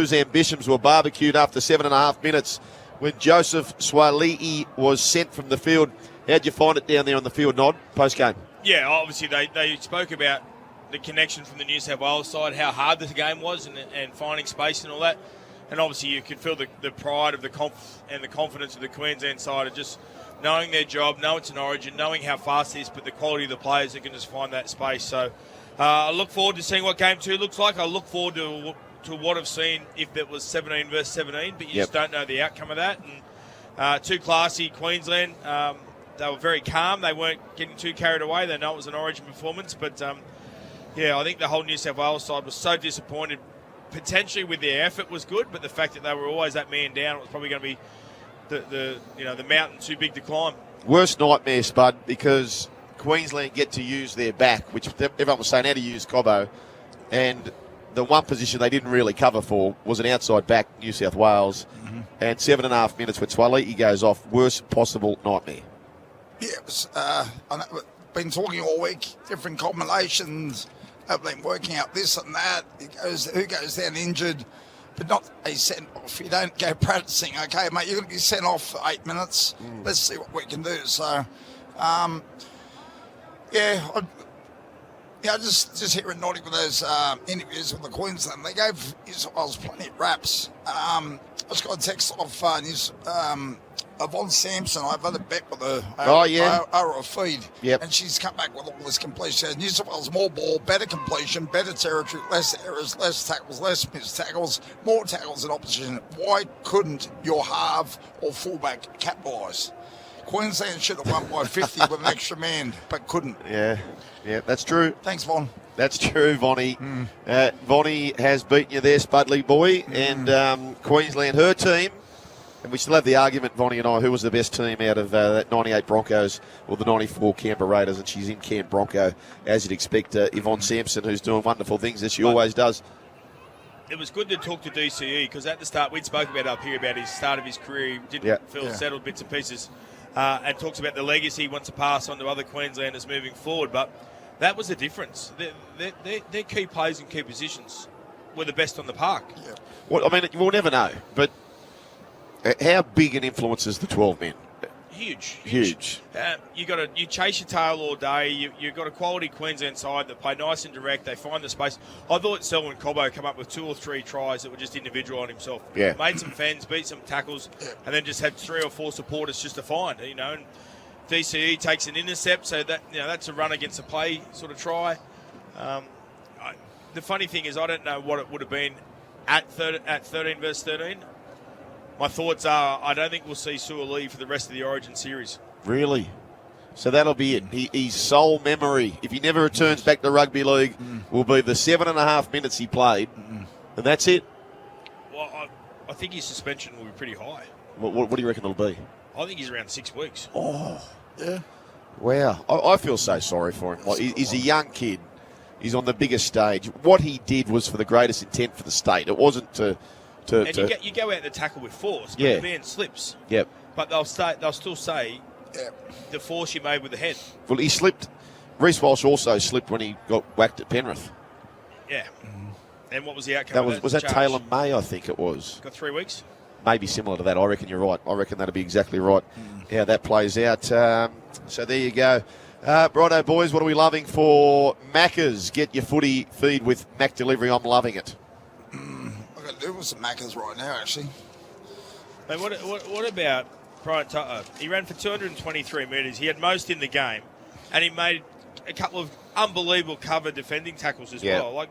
Whose ambitions were barbecued after 7.5 minutes when Joseph Swali'i was sent from the field. How'd you find it down there on the field, Nod, post-game? Yeah, obviously they spoke about the connection from the New South Wales side, how hard the game was and finding space and all that. And obviously you could feel the pride of the confidence of the Queensland side of just knowing their job, knowing it's an origin, knowing how fast it is, but the quality of the players that can just find that space. So I look forward to seeing what Game 2 looks like. I look forward to what I've seen if it was 17 versus 17, but you just don't know the outcome of that. And too classy Queensland. They were very calm. They weren't getting too carried away. They know it was an origin performance, but I think the whole New South Wales side was so disappointed. Potentially with their effort was good, but the fact that they were always that man down, it was probably going to be the mountain too big to climb. Worst nightmare, Spud, because Queensland get to use their back, which everyone was saying how to use Cobbo, and the one position they didn't really cover for was an outside back, New South Wales, and 7.5 minutes when Swali'i goes off. Worst possible nightmare. Yeah, it was, I've been talking all week, different combinations. I've been working out this and that. Who goes down injured, but not a sent off. You don't go practicing. Okay, mate, you're going to be sent off for 8 minutes. Let's see what we can do. So, just hearing Noddy with those interviews with the Queensland, they gave New South Wales plenty of raps. I just got a text off Yvonne Sampson. I've had a bet with her over a feed, and she's come back with all this completion. New South Wales more ball, better completion, better territory, less errors, less tackles, less missed tackles, more tackles in opposition. Why couldn't your half or fullback capitalise? Queensland should have won by 50 with an extra man, but couldn't. Yeah, that's true. Thanks, Von. That's true, Vonnie. Vonnie has beaten you there, Spudley boy, and Queensland, her team. And we still have the argument, Vonnie and I, who was the best team out of that 98 Broncos or the 94 Canberra Raiders, and she's in Camp Bronco, as you'd expect. Yvonne Sampson, who's doing wonderful things, as she always does. It was good to talk to DCE, because at the start, we'd spoken about up here about his start of his career. He didn't feel settled bits and pieces, and talks about the legacy he wants to pass on to other Queenslanders moving forward. But that was the difference. Their key players in key positions were the best on the park. Yeah. Well, I mean, we'll never know, but how big an influence is the 12 men? Huge. You chase your tail all day. You've got a quality Queensland side that play nice and direct. They find the space. I thought Selwyn Cobbo come up with 2 or 3 tries that were just individual on himself. Yeah. Made some fends, beat some tackles, and then just had 3 or 4 supporters just to find. And DCE takes an intercept, so that's a run against a play sort of try. The funny thing is, I don't know what it would have been at 13 versus 13. My thoughts are, I don't think we'll see Suaalii for the rest of the Origin series. Really? So that'll be it. His sole memory, if he never returns back to rugby league, will be the 7.5 minutes he played, and that's it. Well, I think his suspension will be pretty high. What do you reckon it'll be? I think he's around 6 weeks. Oh, yeah. Wow. I feel so sorry for him. He's a young kid. He's on the biggest stage. What he did was for the greatest intent for the state. It wasn't to you go out the tackle with force, but the man slips. Yep. But they'll still say the force you made with the head. Well, he slipped. Reece Walsh also slipped when he got whacked at Penrith. Yeah. And what was the outcome? Was that Taylor May? I think it was. Got 3 weeks. Maybe similar to that. I reckon you're right. I reckon that'll be exactly right. How that plays out. So there you go. Righto, boys. What are we loving for Macca's? Get your footy feed with Mac Delivery. I'm loving it. I could do with some Macca's right now, actually. Mate, what about Brian Tutter? He ran for 223 metres. He had most in the game, and he made a couple of unbelievable cover defending tackles as well. Like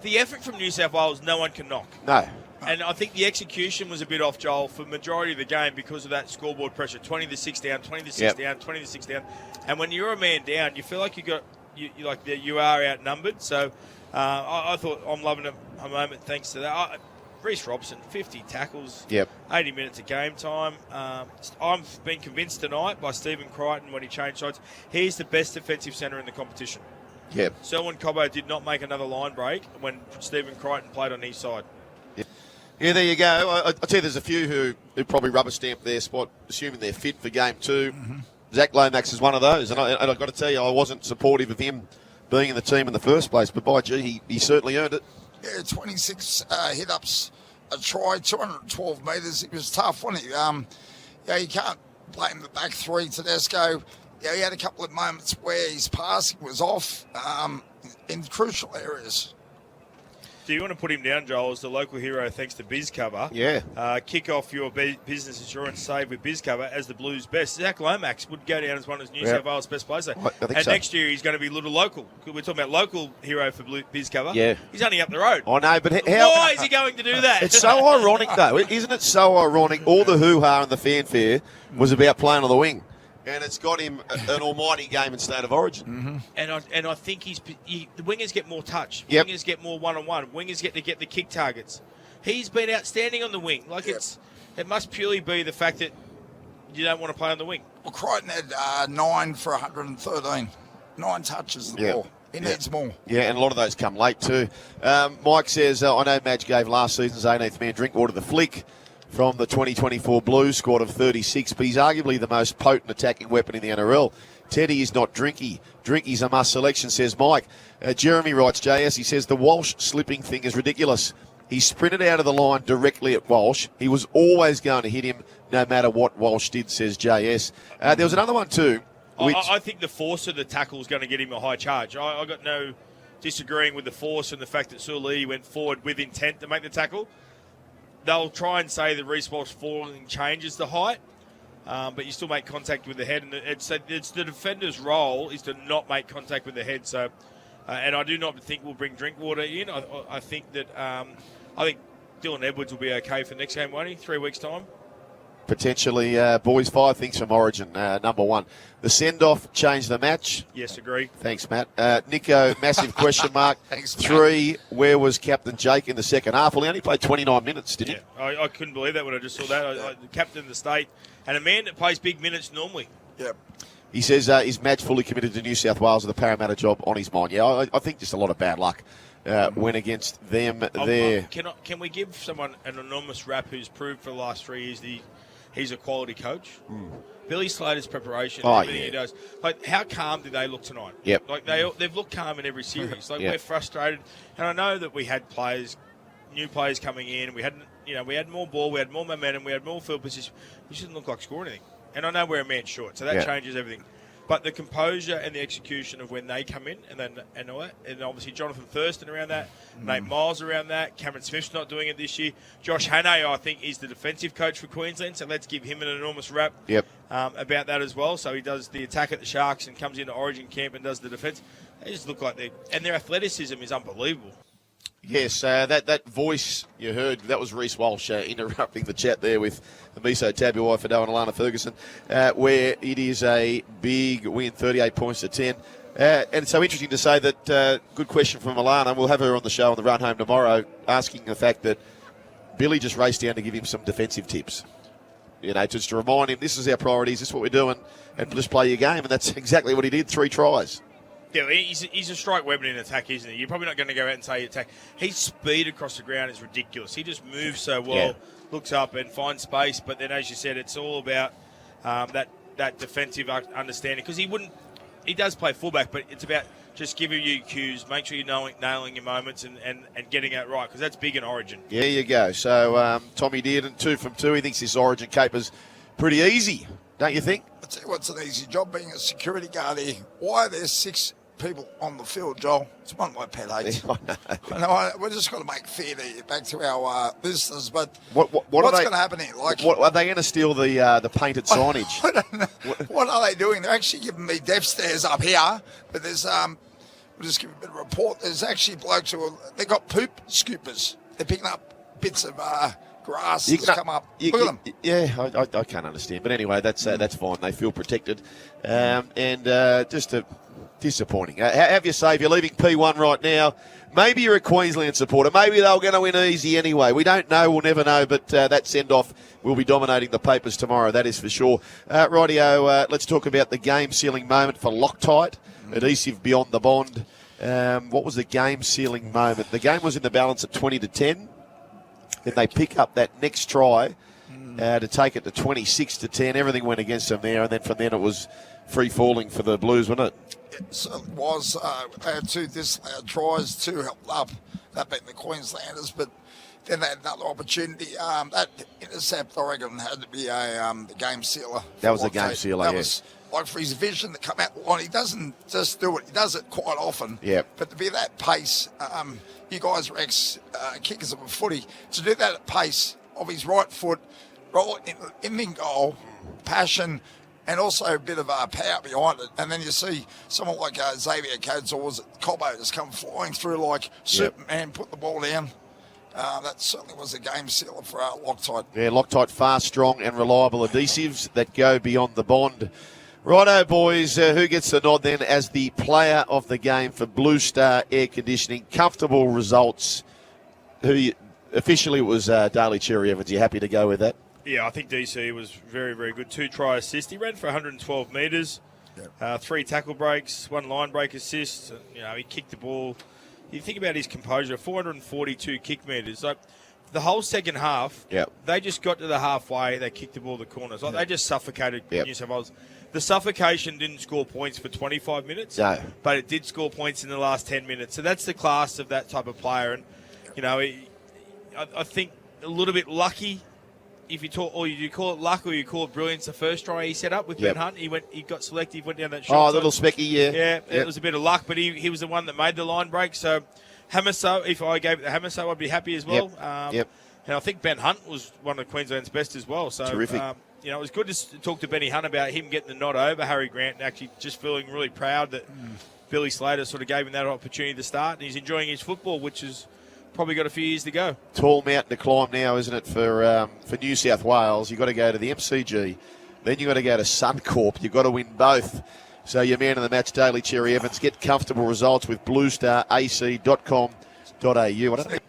the effort from New South Wales, no one can knock. No. And I think the execution was a bit off, Joel, for the majority of the game because of that scoreboard pressure. 20-6 down, 20-6 down, 20-6 down. And when you're a man down, you feel like you are outnumbered. So I thought I'm loving a moment thanks to that. Reece Robson, 50 tackles, 80 minutes of game time. I've been convinced tonight by Stephen Crichton when he changed sides, he's the best defensive centre in the competition. Yep. Selwyn Cobbo did not make another line break when Stephen Crichton played on his side. Yeah, there you go. I tell you, there's a few who probably rubber stamp their spot, assuming they're fit for game 2. Zach Lomax is one of those, and I've got to tell you, I wasn't supportive of him being in the team in the first place, but by gee, he certainly earned it. Yeah, 26 hit-ups a try, 212 metres. It was tough, wasn't he? You can't blame the back three. Tedesco, he had a couple of moments where his passing was off in crucial areas. Do you want to put him down, Joel, as the local hero thanks to BizCover? Yeah. Kick off your business insurance save with BizCover as the Blues' best. Zach Lomax would go down as one of New South Wales' best players. I think and so. next year he's going to be a little local. We're talking about local hero for BizCover. Yeah. He's only up the road. I know, but Why is he going to do that? It's so ironic, though. Isn't it so ironic? All the hoo-ha and the fanfare was about playing on the wing. And it's got him an almighty game in State of Origin. Mm-hmm. And I think the wingers get more touch. Yep. Wingers get more one-on-one. Wingers get to get the kick targets. He's been outstanding on the wing. It must purely be the fact that you don't want to play on the wing. Well, Crichton had 9 for 113. 9 touches the ball. He needs more. Yeah, and a lot of those come late too. Mike says, I know Madge gave last season's 18th man Drinkwater the flick from the 2024 Blues squad of 36, but he's arguably the most potent attacking weapon in the NRL. Teddy is not Drinky. Drinky's a must selection, says Mike. Jeremy writes, JS, he says, the Walsh slipping thing is ridiculous. He sprinted out of the line directly at Walsh. He was always going to hit him no matter what Walsh did, says JS. There was another one too. I think the force of the tackle is going to get him a high charge. I got no disagreeing with the force and the fact that Suaalii went forward with intent to make the tackle. They'll try and say that Reece Walsh falling changes the height, but you still make contact with the head. And it's the defender's role is to not make contact with the head. So, and I do not think we'll bring Drinkwater in. I think that Dylan Edwards will be okay for next game, won't he? 3 weeks' time. Potentially, boys, 5 things from Origin. Number 1, the send-off changed the match. Yes, agree. Thanks, Matt. Nico, massive question mark. Thanks, 3, where was Captain Jake in the second half? Well, he only played 29 minutes, didn't he? I couldn't believe that when I just saw that. I captain of the state and a man that plays big minutes normally. Yep. He says, is Madge fully committed to New South Wales with the Parramatta job on his mind? Yeah, I think just a lot of bad luck went against them there. Can we give someone an enormous rap who's proved for the last 3 years he's a quality coach? Billy Slater's preparation, everything he does. Like, how calm did they look tonight? Yep. Like, they've looked calm in every series. Like, we're frustrated. And I know that we had new players coming in. We had more ball, we had more momentum, we had more field position. We shouldn't look like scoring anything. And I know we're a man short, so that changes everything. But the composure and the execution of when they come in, and obviously Jonathan Thurston around that, Nate Miles around that, Cameron Smith's not doing it this year. Josh Hannay, I think, is the defensive coach for Queensland, so let's give him an enormous rap about that as well. So he does the attack at the Sharks and comes into Origin camp and does the defence. They just look like their athleticism is unbelievable. Yes, that voice you heard, that was Reece Walsh interrupting the chat there with the Miso Tabby wife for and Alana Ferguson, where it is a big win, 38 points to 10. And it's so interesting to say that, good question from Alana, we'll have her on the show on the run home tomorrow, asking the fact that Billy just raced down to give him some defensive tips. Just to remind him, this is our priorities, this is what we're doing, and just play your game. And that's exactly what he did, 3 tries. Yeah, he's a strike weapon in attack, isn't he? You're probably not going to go out and say attack. His speed across the ground is ridiculous. He just moves so well, looks up and finds space. But then, as you said, it's all about that defensive understanding. Because he does play fullback, but it's about just giving you cues, make sure you're nailing your moments and getting it right. Because that's big in Origin. Yeah, you go. So Tommy Dearden, 2 from 2. He thinks this Origin caper's pretty easy, don't you think? I'll tell you what's an easy job, being a security guard here. Why are there 6 people on the field, Joel? It's one of my pet hates. I know. We're just got to make fair back to our listeners, but what's going to happen here? Like, are they going to steal the painted signage? I don't know. What are they doing? They're actually giving me death stares up here, but there's we'll just give a bit of a report. There's actually blokes they got poop scoopers. They're picking up bits of grass that's come up. Look at them. Yeah, I can't understand. But anyway, that's fine. They feel protected. Just disappointing. Have your save. You're leaving P1 right now. Maybe you're a Queensland supporter. Maybe they're going to win easy anyway. We don't know. We'll never know. But that send-off will be dominating the papers tomorrow. That is for sure. Rightio, let's talk about the game-sealing moment for Loctite. Adhesive beyond the bond. What was the game-sealing moment? The game was in the balance at 20-10. Then they pick up that next try to take it to 26-10. Everything went against them there, and then from then it was free falling for the Blues, wasn't it? It certainly was. They had 2 disallowed tries, 2 helped up, that being the Queenslanders. But then they had another opportunity. That intercept, I reckon, had to be the game sealer. That was a game sealer, that yeah. was like for his vision to come out the line. He doesn't just do it. He does it quite often. Yep. But to be that pace, you guys are kickers of a footy. To do that at pace of his right foot, roll it in goal, passion, and also a bit of power behind it. And then you see someone like Xavier Coates or was it Cobbo just come flying through like Superman, put the ball down. That certainly was a game sealer for Loctite. Yeah, Loctite, fast, strong and reliable adhesives that go beyond the bond. Righto, boys, who gets the nod then as the player of the game for Blue Star Air Conditioning? Comfortable results. Officially it was Daly Cherry Evans. You happy to go with that? Yeah, I think DC was very, very good. 2 try assists. He ran for 112 metres, 3 tackle breaks, 1 line break assist. He kicked the ball. You think about his composure, 442 kick metres. Like the whole second half, they just got to the halfway. They kicked the ball to the corners. Like they just suffocated New South Wales. The suffocation didn't score points for 25 minutes, but it did score points in the last 10 minutes. So that's the class of that type of player. And, I think a little bit lucky, if you talk, or you call it luck or you call it brilliance, the first try he set up with Ben Hunt, he got selective, went down that shot. Oh, little specky, Yeah, it was a bit of luck, but he was the one that made the line break. So Hamaso, if I gave it to Hamaso, I'd be happy as well. And I think Ben Hunt was one of Queensland's best as well. So terrific. It was good to talk to Benny Hunt about him getting the nod over Harry Grant and actually just feeling really proud that Billy Slater sort of gave him that opportunity to start. And he's enjoying his football, which has probably got a few years to go. Tall mountain to climb now, isn't it, for New South Wales? You've got to go to the MCG. Then you've got to go to Suncorp. You've got to win both. So your man of the match, Daly Cherry Evans. Get comfortable results with bluestarac.com.au.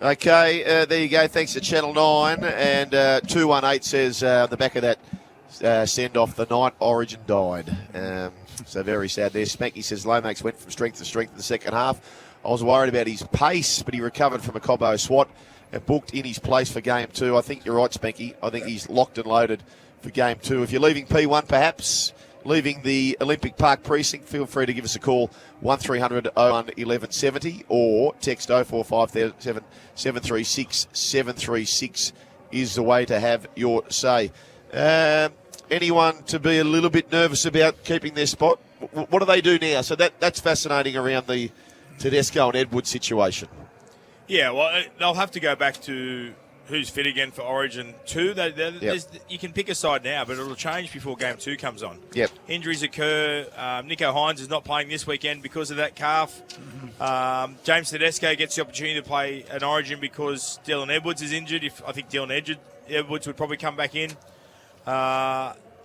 Okay, there you go. Thanks to Channel 9. And 218 says on the back of that send-off, the night Origin died. So very sad there. Spanky says Lomax went from strength to strength in the second half. I was worried about his pace, but he recovered from a Cobbo swat and booked in his place for Game 2. I think you're right, Spanky. I think he's locked and loaded for Game 2. If you're leaving P1, perhaps leaving the Olympic Park precinct, feel free to give us a call, 1300 01 1170, or text 0457 736 736 is the way to have your say. Anyone to be a little bit nervous about keeping their spot? What do they do now? So that's fascinating around the Tedesco and Edwards situation. Yeah, well, they'll have to go back to who's fit again for Origin 2. You can pick a side now, but it'll change before Game 2 comes on. Injuries occur. Nico Hines is not playing this weekend because of that calf. James Tedesco gets the opportunity to play an Origin because Dylan Edwards is injured. I think Dylan Edwards would probably come back in.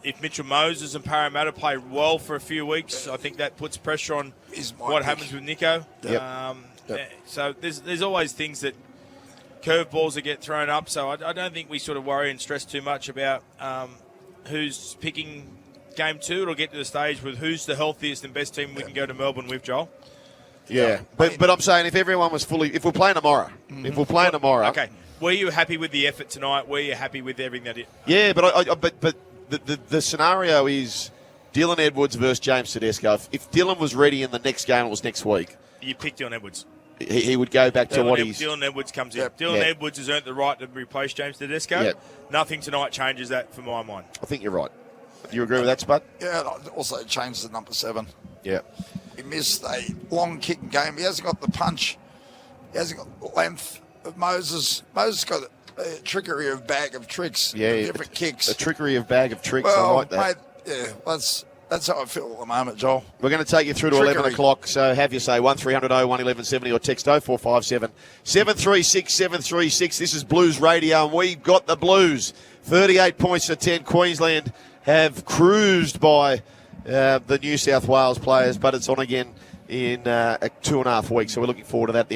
If Mitchell Moses and Parramatta play well for a few weeks, I think that puts pressure on what happens with Nico. So there's always things that curveballs that get thrown up. So I don't think we sort of worry and stress too much about who's picking Game 2. It'll get to the stage with who's the healthiest and best team we can go to Melbourne with, Joel. But I'm saying if everyone was if we're playing tomorrow, okay. Were you happy with the effort tonight? Were you happy with everything that it? Yeah, but the scenario is Dylan Edwards versus James Tedesco. If Dylan was ready in the next game, it was next week. You pick Dylan Edwards. He would go back to what he's... Dylan Edwards comes in. Dylan Edwards has earned the right to replace James Tedesco. Nothing tonight changes that for my mind. I think you're right. Do you agree with that, Spud? Yeah, it also changes the number 7. Yeah. He missed a long kicking game. He hasn't got the punch. He hasn't got the length of Moses. Moses got a trickery of bag of tricks. Different kicks. A trickery of bag of tricks. Well, I like that. Mate, that's how I feel at the moment, Joel. We're going to take you through to 11 o'clock, so have your say, 1300 01 1170 or text 0457 736 736. This is Blues Radio, and we've got the Blues. 38 points to 10. Queensland have cruised by the New South Wales players, but it's on again in 2.5 weeks, so we're looking forward to that.